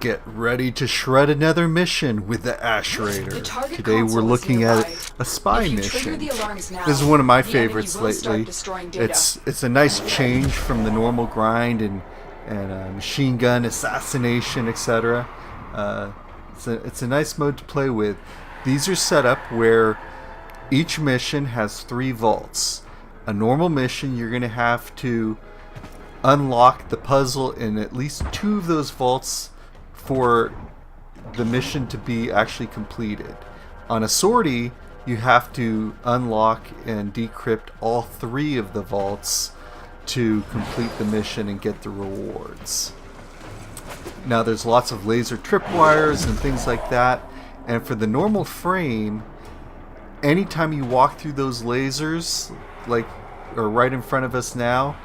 Get ready to shred another mission with the ASHERATOR. Today we're looking at a spy mission. This is one of my favorites lately. It's a nice change from the normal grind and machine gun assassination, etc. It's a nice mode to play with. These are set up where each mission has 3 vaults. A normal mission, you're going to have to unlock the puzzle in at least 2 of those vaults for the mission to be actually completed. On a sortie, you have to unlock and decrypt all 3 of the vaults to complete the mission and get the rewards. Now there's lots of laser tripwires and things like that, and for the normal frame, anytime you walk through those lasers, like or right in front of us now,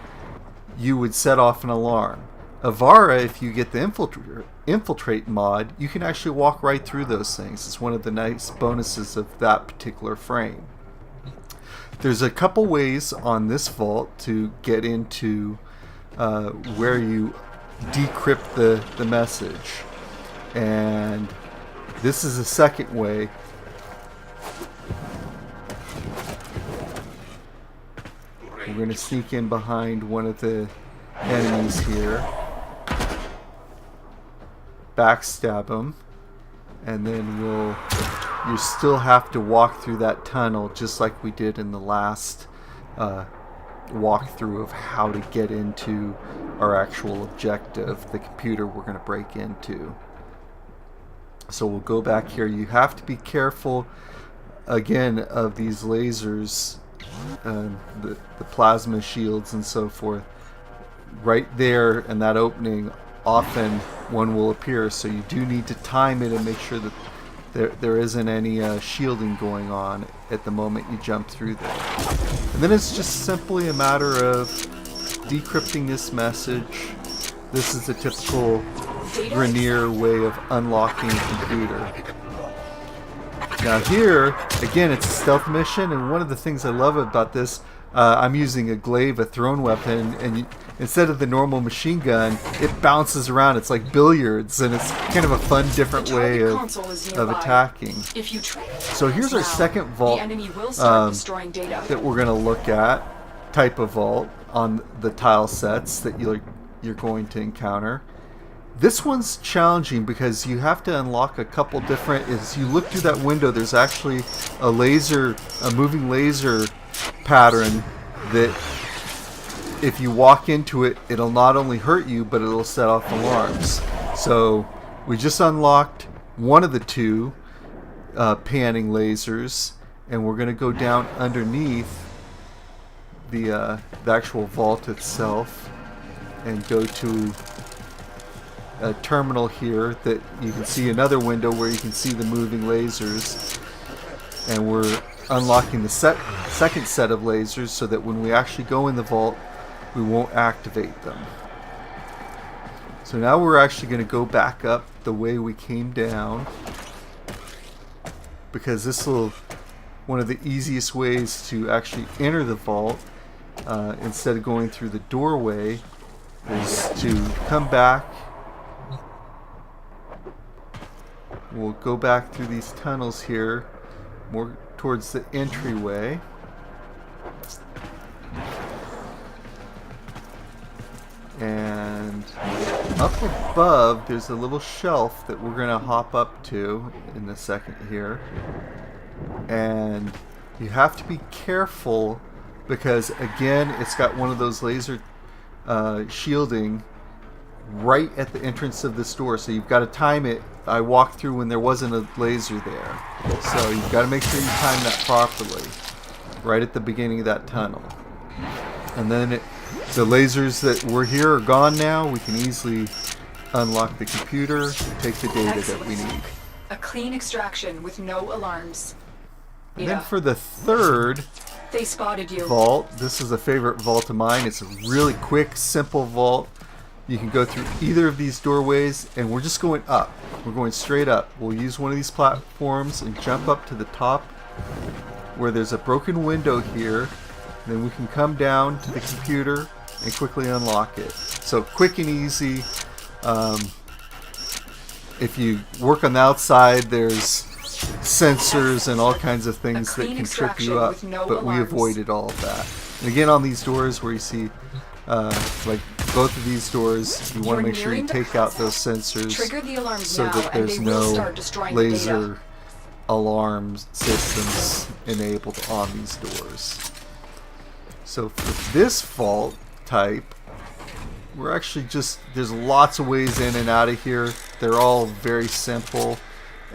you would set off an alarm. Avara, if you get the infiltrate mod, you can actually walk right through those things. It's one of the nice bonuses of that particular frame. There's a couple ways on this vault to get into where you decrypt the message, and this is the second way. We're going to sneak in behind one of the enemies here, backstab them, and then you still have to walk through that tunnel just like we did in the last walkthrough of how to get into our actual objective, the computer we're going to break into. So we'll go back here. You have to be careful again of these lasers, the plasma shields and so forth. Right there in that opening, often one will appear, so you do need to time it and make sure that there isn't any shielding going on at the moment you jump through there. And then it's just simply a matter of decrypting this message. This is the typical Grineer way of unlocking a computer. Now here, again, it's a stealth mission, and one of the things I love about this, I'm using a glaive, a thrown weapon, and instead of the normal machine gun, it bounces around. It's like billiards, and it's kind of a fun, different way of attacking. So here's our second vault that we're going to look at, type of vault on the tile sets that you're going to encounter. This one's challenging because you have to unlock a couple different. As you look through that window, there's actually a moving laser pattern that if you walk into it, it'll not only hurt you, but it'll set off alarms. So we just unlocked one of the 2 panning lasers, and we're going to go down underneath the actual vault itself and go to a terminal here that you can see another window where you can see the moving lasers, and we're unlocking the second set of lasers so that when we actually go in the vault, we won't activate them. So now we're actually going to go back up the way we came down, because this will one of the easiest ways to actually enter the vault instead of going through the doorway is to come back. We'll go back through these tunnels here, more towards the entryway. And up above, there's a little shelf that we're going to hop up to in a second here. And you have to be careful because, again, it's got one of those laser shielding right at the entrance of this door, so you've got to time it. I walked through when there wasn't a laser there, so you've got to make sure you time that properly right at the beginning of that tunnel. And then the lasers that were here are gone now. We can easily unlock the computer and take the data that we need. A clean extraction with no alarms. And then for the third they spotted you. Vault, this is a favorite vault of mine. It's a really quick, simple vault. You can go through either of these doorways, and we're just going up. We're going straight up. We'll use one of these platforms and jump up to the top where there's a broken window here. Then we can come down to the computer and quickly unlock it. So quick and easy. if you work on the outside, there's sensors and all kinds of things that clean can trip you extraction up, with no but we alarms. avoided all of that. And again, on these doors where you see, like both of these doors, you want to You're make sure you nearing the take out those sensors Trigger the alarms so now, that and there's they will no start destroying the data. laser alarm systems enabled on these doors. So for this vault type, we're actually just, there's lots of ways in and out of here. They're all very simple,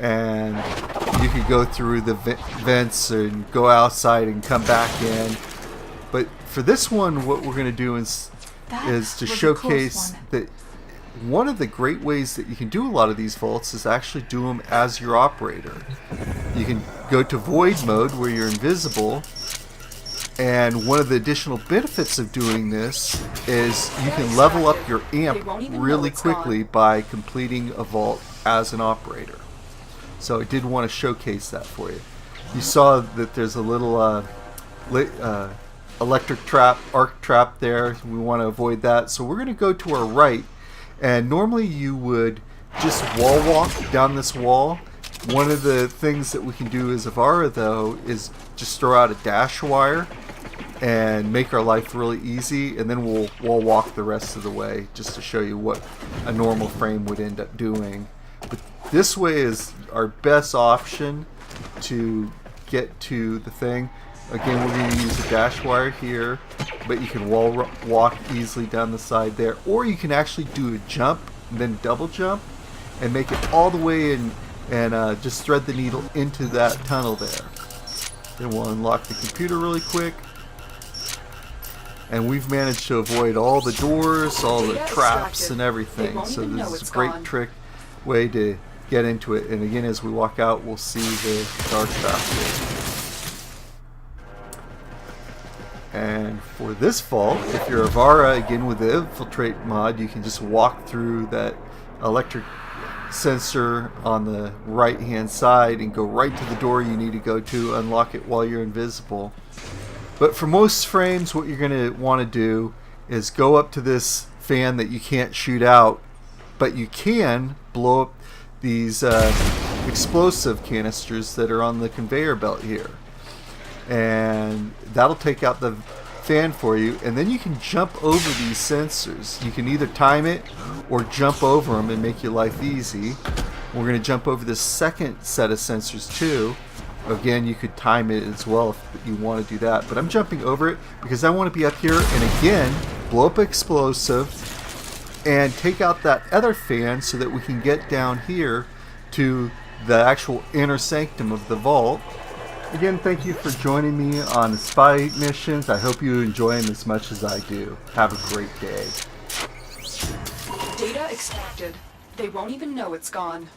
and you could go through the vents and go outside and come back in. But for this one, what we're going to do is to was a close showcase one. that one of the great ways that you can do a lot of these vaults is actually do them as your operator. You can go to void mode where you're invisible, and one of the additional benefits of doing this is you can level up your amp really quickly by completing a vault as an operator. So I did want to showcase that for you. You saw that there's a little electric trap, arc trap there. We want to avoid that. So we're going to go to our right, and normally you would just wall walk down this wall. One of the things that we can do as Avara, though, is just throw out a dash wire and make our life really easy, and then we'll wall walk the rest of the way just to show you what a normal frame would end up doing. But this way is our best option to get to the thing. Again, we're going to use a dash wire here, but you can wall walk easily down the side there, or you can actually do a jump and then double jump and make it all the way in, and just thread the needle into that tunnel there. Then we'll unlock the computer really quick. And we've managed to avoid all the doors, all the traps and everything. So this is a great trick way to get into it. And again, as we walk out, we'll see the dark trap here. And for this vault, if you're Avara, again with the Infiltrate mod, you can just walk through that electric sensor on the right hand side and go right to the door you need to go to, unlock it while you're invisible. But for most frames, what you're going to want to do is go up to this fan that you can't shoot out, but you can blow up these explosive canisters that are on the conveyor belt here. And that'll take out the fan for you, and then you can jump over these sensors. You can either time it or jump over them and make your life easy. We're going to jump over this second set of sensors too. Again, you could time it as well if you want to do that, but I'm jumping over it because I want to be up here and again blow up explosive and take out that other fan so that we can get down here to the actual inner sanctum of the vault. Again, thank you for joining me on the spy missions. I hope you enjoy them as much as I do. Have a great day. Data extracted. They won't even know it's gone.